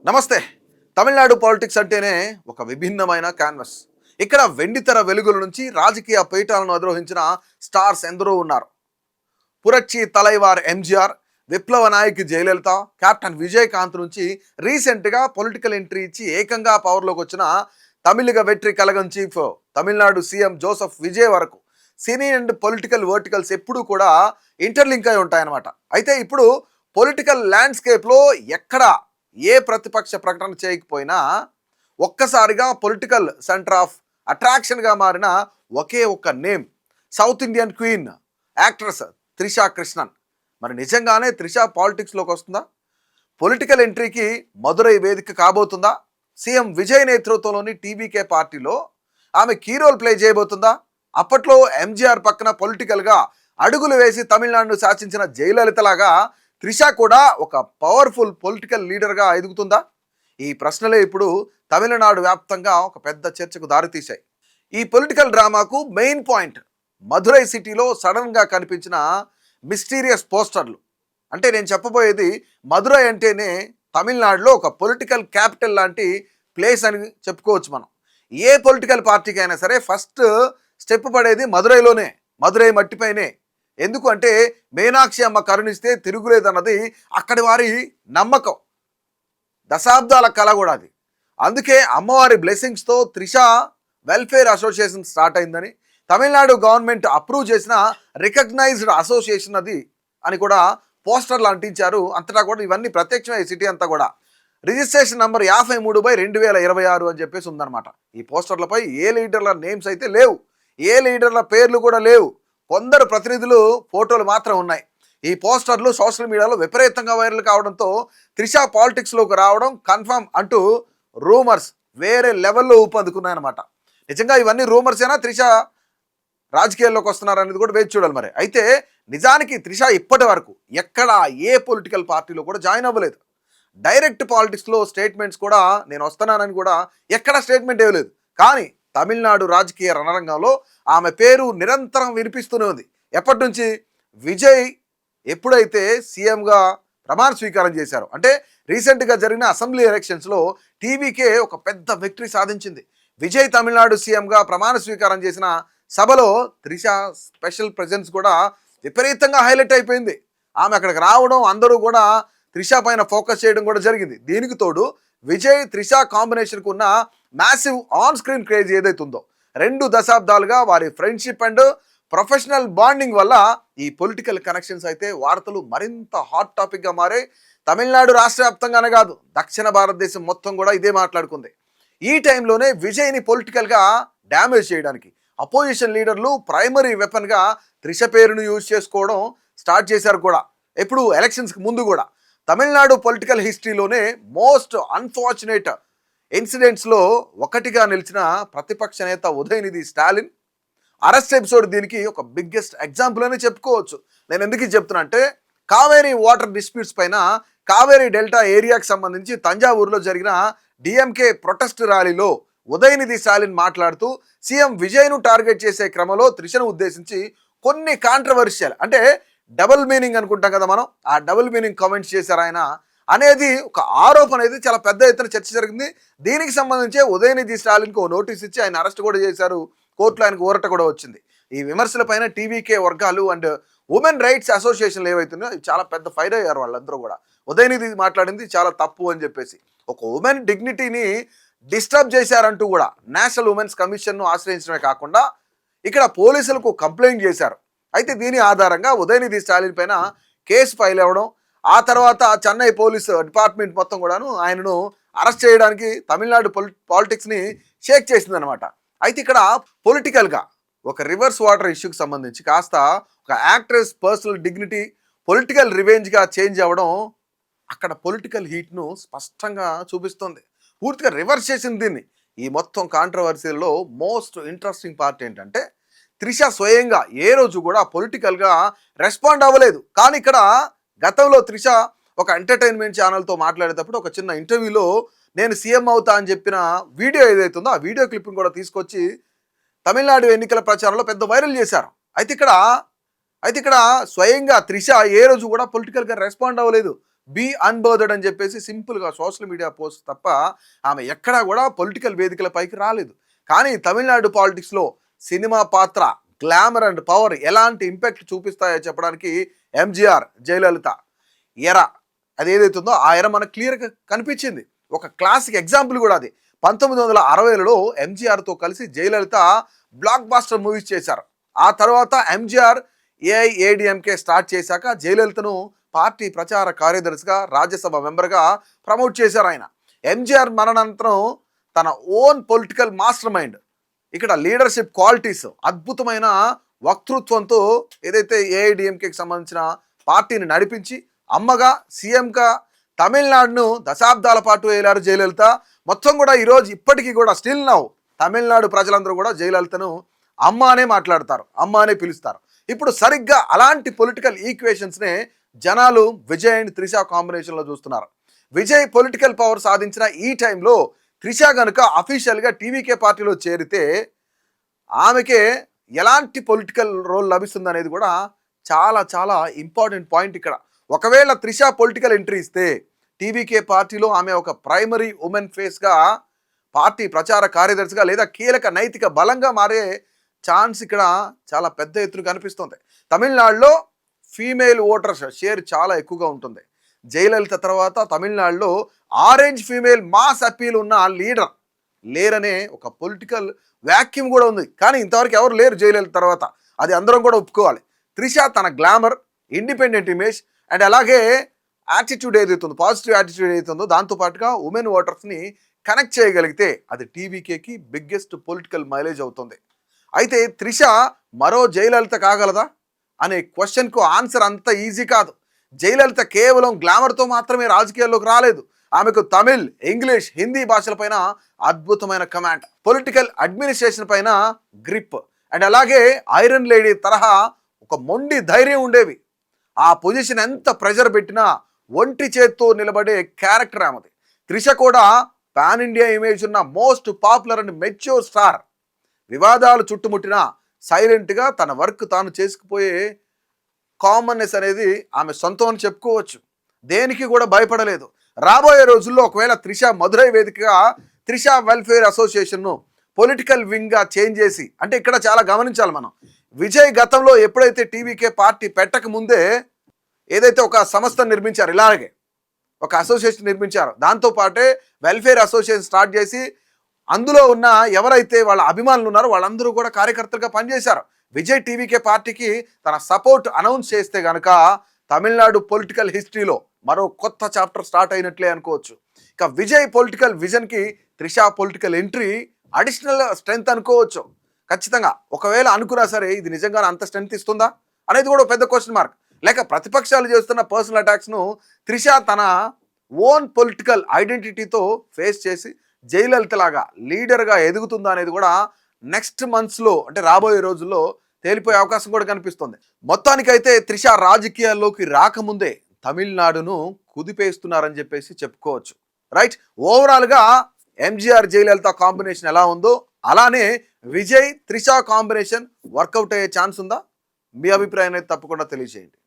నమస్తే. తమిళనాడు పాలిటిక్స్ అంటేనే ఒక విభిన్నమైన క్యాన్వస్. ఇక్కడ వెండితెర వెలుగుల నుంచి రాజకీయ పీఠాలను అధిరోహించిన స్టార్స్ ఎందరో ఉన్నారు. పురచ్చి తలైవార్ ఎంజీఆర్, విప్లవ నాయక్ జయలలిత, కెప్టెన్ విజయకాంత్ నుంచి రీసెంట్గా పొలిటికల్ ఎంట్రీ ఇచ్చి ఏకంగా పవర్లోకి వచ్చిన తమిళిగ వెట్రి కలగం చీఫ్ తమిళనాడు సీఎం జోసెఫ్ విజయ్ వరకు సినీ అండ్ పొలిటికల్ వర్టికల్స్ ఎప్పుడూ కూడా ఇంటర్లింక్ అయి ఉంటాయన్నమాట. అయితే ఇప్పుడు పొలిటికల్ ల్యాండ్స్కేప్లో ఎక్కడ ఏ ప్రతిపక్ష ప్రకటన చేయకపోయినా ఒక్కసారిగా పొలిటికల్ సెంటర్ ఆఫ్ అట్రాక్షన్గా మారిన ఒకే ఒక్క name, south Indian queen actress Trisha Krishnan. మరి నిజంగానే త్రిషా పాలిటిక్స్లోకి వస్తుందా? పొలిటికల్ ఎంట్రీకి మదురై వేదిక కాబోతుందా? సీఎం విజయ్ నేతృత్వంలోని టీవీకే పార్టీలో ఆమె కీ రోల్ ప్లే చేయబోతుందా? అప్పట్లో ఎంజీఆర్ పక్కన పొలిటికల్గా అడుగులు వేసి తమిళనాడును శాసించిన జయలలితలాగా త్రిష కూడా ఒక పవర్ఫుల్ పొలిటికల్ లీడర్గా ఎదుగుతుందా? ఈ ప్రశ్నలే ఇప్పుడు తమిళనాడు వ్యాప్తంగా ఒక పెద్ద చర్చకు దారితీశాయి. ఈ పొలిటికల్ డ్రామాకు మెయిన్ పాయింట్ మధురై సిటీలో సడన్గా కనిపించిన మిస్టీరియస్ పోస్టర్లు. అంటే నేను చెప్పబోయేది, మధురై అంటేనే తమిళనాడులో ఒక పొలిటికల్ క్యాపిటల్ లాంటి ప్లేస్ అని చెప్పుకోవచ్చు మనం. ఏ పొలిటికల్ పార్టీకి అయినా సరే ఫస్ట్ స్టెప్ పడేది మధురైలోనే, మధురై మట్టిపైనే. ఎందుకు అంటే మీనాక్షి అమ్మ కరుణిస్తే తిరుగులేదన్నది అక్కడి వారి నమ్మకం, దశాబ్దాల కళ కూడా అది. అందుకే అమ్మవారి బ్లెస్సింగ్స్తో త్రిష వెల్ఫేర్ అసోసియేషన్ స్టార్ట్ అయిందని, తమిళనాడు గవర్నమెంట్ అప్రూవ్ చేసిన రికగ్నైజ్డ్ అసోసియేషన్ అది అని కూడా పోస్టర్లు అంటించారు. అంతటా కూడా ఇవన్నీ ప్రత్యక్షమే, సిటీ అంతా కూడా. రిజిస్ట్రేషన్ నంబర్ 53/2026 అని చెప్పేసి ఉందన్నమాట. ఈ పోస్టర్లపై ఏ లీడర్ల నేమ్స్ అయితే లేవు, ఏ లీడర్ల పేర్లు కూడా లేవు. కొందరు ప్రతినిధులు ఫోటోలు మాత్రం ఉన్నాయి. ఈ పోస్టర్లు సోషల్ మీడియాలో విపరీతంగా వైరల్ కావడంతో త్రిష పాలిటిక్స్లోకి రావడం కన్ఫర్మ్ అంటూ రూమర్స్ వేరే లెవెల్లో ఊపందుకున్నాయన్నమాట. నిజంగా ఇవన్నీ రూమర్స్ అయినా త్రిష రాజకీయాల్లోకి వస్తున్నారనేది కూడా వేచి చూడాలి మరి. అయితే నిజానికి త్రిష ఇప్పటి వరకు ఎక్కడ ఏ పొలిటికల్ పార్టీలో కూడా జాయిన్ అవ్వలేదు. డైరెక్ట్ పాలిటిక్స్లో స్టేట్మెంట్స్ కూడా నేను వస్తున్నానని కూడా ఎక్కడ స్టేట్మెంట్ ఇవ్వలేదు. కానీ తమిళనాడు రాజకీయ రణరంగంలో ఆమె పేరు నిరంతరం వినిపిస్తూనే ఉంది. ఎప్పటి నుంచి? విజయ్ ఎప్పుడైతే సీఎంగా ప్రమాణ స్వీకారం చేశారో, అంటే రీసెంట్గా జరిగిన అసెంబ్లీ ఎలక్షన్స్లో టీవీకే ఒక పెద్ద విక్టరీ సాధించింది. విజయ్ తమిళనాడు సీఎంగా ప్రమాణ స్వీకారం చేసిన సభలో త్రిష స్పెషల్ ప్రెజెన్స్ కూడా విపరీతంగా హైలైట్ అయిపోయింది. ఆమె అక్కడికి రావడం, అందరూ కూడా త్రిష పైన ఫోకస్ చేయడం కూడా జరిగింది. దీనికి తోడు విజయ్ త్రిష కాంబినేషన్కు ఉన్న మ్యాసివ్ ఆన్ స్క్రీన్ క్రేజ్ ఏదైతే ఉందో, 2 దశాబ్దాలుగా వారి ఫ్రెండ్షిప్ అండ్ ప్రొఫెషనల్ బాండింగ్ వల్ల ఈ పొలిటికల్ కనెక్షన్స్ అయితే వార్తలు మరింత హాట్ టాపిక్గా మారే. తమిళనాడు రాష్ట్ర వ్యాప్తంగానే కాదు, దక్షిణ భారతదేశం మొత్తం కూడా ఇదే మాట్లాడుకుంది. ఈ టైంలోనే విజయ్ని పొలిటికల్గా డ్యామేజ్ చేయడానికి అపోజిషన్ లీడర్లు ప్రైమరీ వెపన్గా త్రిష పేరును యూజ్ చేసుకోవడం స్టార్ట్ చేశారు కూడా. ఎప్పుడు ఎలక్షన్స్కి ముందు కూడా. తమిళనాడు పొలిటికల్ హిస్టరీలోనే మోస్ట్ అన్ఫార్చునేట్ ఇన్సిడెంట్స్లో ఒకటిగా నిలిచిన ప్రతిపక్ష నేత ఉదయనిధి స్టాలిన్ అరెస్ట్ ఎపిసోడ్ దీనికి ఒక బిగ్గెస్ట్ ఎగ్జాంపుల్ అని చెప్పుకోవచ్చు. నేను ఎందుకు చెప్తున్నా అంటే, కావేరీ వాటర్ డిస్ప్యూట్స్ పైన కావేరీ డెల్టా ఏరియాకి సంబంధించి తంజావూరులో జరిగిన డిఎంకే ప్రొటెస్ట్ ర్యాలీలో ఉదయనిధి స్టాలిన్ మాట్లాడుతూ సీఎం విజయ్ను టార్గెట్ చేసే క్రమంలో త్రిషను ఉద్దేశించి కొన్ని కాంట్రవర్షియల్, అంటే డబుల్ మీనింగ్ అనుకుంటాం కదా మనం, ఆ డబుల్ మీనింగ్ కామెంట్స్ చేశారు ఆయన అనేది ఒక ఆరోపణ అనేది చాలా పెద్ద ఎత్తున చర్చ జరిగింది. దీనికి సంబంధించి ఉదయనిధి స్టాలిన్కి ఓ నోటీస్ ఇచ్చి ఆయన అరెస్ట్ కూడా చేశారు. కోర్టులో ఆయనకు ఊరట కూడా వచ్చింది. ఈ విమర్శలపైన టీవీకే వర్గాలు అండ్ ఉమెన్ రైట్స్ అసోసియేషన్లు ఏవైతున్నాయో చాలా పెద్ద ఫైర్ అయ్యారు వాళ్ళందరూ కూడా. ఉదయనిధి మాట్లాడింది చాలా తప్పు అని చెప్పేసి, ఒక ఉమెన్ డిగ్నిటీని డిస్టర్బ్ చేశారంటూ కూడా నేషనల్ ఉమెన్స్ కమిషన్ను ఆశ్రయించడమే కాకుండా ఇక్కడ పోలీసులకు కంప్లైంట్ చేశారు. అయితే దీని ఆధారంగా ఉదయనిధి స్టాలిన్ పైన కేసు ఫైల్ అవ్వడం, ఆ తర్వాత చెన్నై పోలీసు డిపార్ట్మెంట్ మొత్తం కూడాను ఆయనను అరెస్ట్ చేయడానికి తమిళనాడు పాలిటిక్స్ని షేక్ చేసిందనమాట. అయితే ఇక్కడ పొలిటికల్గా ఒక రివర్స్ వాటర్ ఇష్యూకి సంబంధించి కాస్త ఒక యాక్ట్రెస్ పర్సనల్ డిగ్నిటీ పొలిటికల్ రివెంజ్గా చేంజ్ అవ్వడం అక్కడ పొలిటికల్ హీట్ను స్పష్టంగా చూపిస్తుంది. పూర్తిగా రివర్స్ చేసింది దీన్ని. ఈ మొత్తం కాంట్రవర్సీల్లో మోస్ట్ ఇంట్రెస్టింగ్ పార్ట్ ఏంటంటే, త్రిష స్వయంగా ఏ రోజు కూడా పొలిటికల్గా రెస్పాండ్ అవ్వలేదు. కానీ ఇక్కడ గతంలో త్రిష ఒక ఎంటర్టైన్మెంట్ ఛానల్తో మాట్లాడేటప్పుడు ఒక చిన్న ఇంటర్వ్యూలో నేను సీఎం అవుతా అని చెప్పిన వీడియో ఏదైతుందో ఆ వీడియో క్లిప్ని కూడా తీసుకొచ్చి తమిళనాడు ఎన్నికల ప్రచారంలో పెద్ద వైరల్ చేశారు. అయితే ఇక్కడ అయితే ఇక్కడ స్వయంగా త్రిష ఏ రోజు కూడా పొలిటికల్గా రెస్పాండ్ అవ్వలేదు. బీ అన్బర్దర్డ్ అని చెప్పేసి సింపుల్గా సోషల్ మీడియా పోస్ట్ తప్ప ఆమె ఎక్కడా కూడా పొలిటికల్ వేదికల పైకి రాలేదు. కానీ తమిళనాడు పాలిటిక్స్లో సినిమా పాత్ర, గ్లామర్ అండ్ పవర్ ఎలాంటి ఇంపాక్ట్ చూపిస్తాయో చెప్పడానికి ఎంజీఆర్, జయలలిత ఎరా అది ఏదైతుందో ఆ ఎర మనకు క్లియర్గా కనిపించింది. ఒక క్లాసిక్ ఎగ్జాంపుల్ కూడా అది. 1960లలో ఎంజీఆర్తో కలిసి జయలలిత బ్లాక్ బాస్టర్ మూవీస్ చేశారు. ఆ తర్వాత ఎంజీఆర్ ఏఐఏడిఎంకే స్టార్ట్ చేశాక జయలలితను పార్టీ ప్రచార కార్యదర్శిగా, రాజ్యసభ మెంబర్గా ప్రమోట్ చేశారు ఆయన. ఎంజీఆర్ మరణానంతరం తన ఓన్ పొలిటికల్ మాస్టర్ మైండ్, ఇక్కడ లీడర్షిప్ క్వాలిటీస్, అద్భుతమైన వక్తృత్వంతో ఏదైతే ఏఐడిఎంకేకి సంబంధించిన పార్టీని నడిపించి అమ్మగా, సీఎంగా తమిళనాడును దశాబ్దాల పాటు వేలారు జయలలిత. మొత్తం కూడా ఈరోజు ఇప్పటికీ కూడా స్టిల్ నౌ తమిళనాడు ప్రజలందరూ కూడా జయలలితను అమ్మ అనే మాట్లాడతారు, అమ్మ అనే పిలుస్తారు. ఇప్పుడు సరిగ్గా అలాంటి పొలిటికల్ ఈక్వేషన్స్నే జనాలు విజయ్ అండ్ త్రిష కాంబినేషన్లో చూస్తున్నారు. విజయ్ పొలిటికల్ పవర్ సాధించిన ఈ టైంలో త్రిష కనుక అఫీషియల్గా టీవీకే పార్టీలో చేరితే ఆమెకే ఎలాంటి పొలిటికల్ రోల్ లభిస్తుంది అనేది కూడా చాలా చాలా ఇంపార్టెంట్ పాయింట్ ఇక్కడ. ఒకవేళ త్రిష పొలిటికల్ ఎంట్రీ ఇస్తే టీవీకే పార్టీలో ఆమె ఒక ప్రైమరీ ఉమెన్ ఫేస్గా, పార్టీ ప్రచార కార్యదర్శిగా లేదా కీలక నైతిక బలంగా మారే ఛాన్స్ ఇక్కడ చాలా పెద్ద ఎత్తున కనిపిస్తుంది. తమిళనాడులో ఫీమేల్ ఓటర్స్ షేర్ చాలా ఎక్కువగా ఉంటుంది. జయలలిత తర్వాత తమిళనాడులో ఆరెంజ్ ఫీమేల్ మాస్ అపీల్ ఉన్న లీడర్ లేరనే ఒక పొలిటికల్ వ్యాక్యూమ్ కూడా ఉంది. కానీ ఇంతవరకు ఎవరు లేరు జయలలిత తర్వాత, అది అందరం కూడా ఒప్పుకోవాలి. త్రిష తన గ్లామర్, ఇండిపెండెంట్ ఇమేజ్ అండ్ అలాగే యాటిట్యూడ్ ఏదైతుందో, పాజిటివ్ యాటిట్యూడ్ ఏదైతుందో దాంతోపాటుగా ఉమెన్ ఓటర్స్ని కనెక్ట్ చేయగలిగితే అది టీవీకేకి బిగ్గెస్ట్ పొలిటికల్ మైలేజ్ అవుతుంది. అయితే త్రిష మరో జయలలిత కాగలదా అనే క్వశ్చన్కు ఆన్సర్ అంత ఈజీ కాదు. జయలలిత కేవలం గ్లామర్తో మాత్రమే రాజకీయాల్లోకి రాలేదు. ఆమెకు తమిళ్, ఇంగ్లీష్, హిందీ భాషలపైన అద్భుతమైన కమాండ్, పొలిటికల్ అడ్మినిస్ట్రేషన్ పైన గ్రిప్ అండ్ అలాగే ఐరన్ లేడీ తరహా ఒక మొండి ధైర్యం ఉండేవి. ఆ పొజిషన్ ఎంత ప్రెషర్ పెట్టినా ఒంటి చేత్తో నిలబడే క్యారెక్టర్ ఆమెది. త్రిష కూడా పాన్ ఇండియా ఇమేజ్ ఉన్న most popular and mature star. వివాదాలు చుట్టుముట్టినా సైలెంట్గా తన వర్క్ తాను చేసుకుపోయే కామన్నెస్ అనేది ఆమె సొంతం అని చెప్పుకోవచ్చు. దేనికి కూడా భయపడలేదు. రాబోయే రోజుల్లో ఒకవేళ త్రిష మధురై వేదికగా త్రిష వెల్ఫేర్ అసోసియేషన్ను పొలిటికల్ వింగ్గా చేంజ్ చేసి, అంటే ఇక్కడ చాలా గమనించాలి మనం. విజయ్ గతంలో ఎప్పుడైతే టీవీకే పార్టీ పెట్టక ముందే ఏదైతే ఒక సంస్థ నిర్మించారు, ఇలాగే ఒక అసోసియేషన్ నిర్మించారు, దాంతోపాటే వెల్ఫేర్ అసోసియేషన్ స్టార్ట్ చేసి అందులో ఉన్న ఎవరైతే వాళ్ళ అభిమానులు ఉన్నారో వాళ్ళందరూ కూడా కార్యకర్తలుగా పనిచేశారు. విజయ్ టీవీకే పార్టీకి తన సపోర్ట్ అనౌన్స్ చేస్తే కనుక తమిళనాడు పొలిటికల్ హిస్టరీలో మరో కొత్త చాప్టర్ స్టార్ట్ అయినట్లే అనుకోవచ్చు. ఇక విజయ్ పొలిటికల్ విజన్కి Trisha political entry additional strength అనుకోవచ్చు. ఖచ్చితంగా ఒకవేళ అనుకున్నా సరే ఇది నిజంగా అంత స్ట్రెంగ్త్ ఇస్తుందా అనేది కూడా పెద్ద క్వశ్చన్ మార్క్. లేక ప్రతిపక్షాలు చేస్తున్న పర్సనల్ అటాక్స్ను త్రిష తన ఓన్ పొలిటికల్ ఐడెంటిటీతో ఫేస్ చేసి జయలలిత లాగా లీడర్గా ఎదుగుతుందా అనేది కూడా నెక్స్ట్ మంత్స్లో, అంటే రాబోయే రోజుల్లో తేలిపోయే అవకాశం కూడా కనిపిస్తుంది. మొత్తానికైతే త్రిష రాజకీయాల్లోకి రాకముందే తమిళనాడును కుదిపేస్తున్నారని చెప్పేసి చెప్పుకోవచ్చు. రైట్, ఓవరాల్గా ఎంజీఆర్ జయలలిత కాంబినేషన్ ఎలా ఉందో అలానే విజయ్ త్రిష కాంబినేషన్ వర్కౌట్ అయ్యే ఛాన్స్ ఉందా? మీ అభిప్రాయం అయితే తప్పకుండా తెలియజేయండి.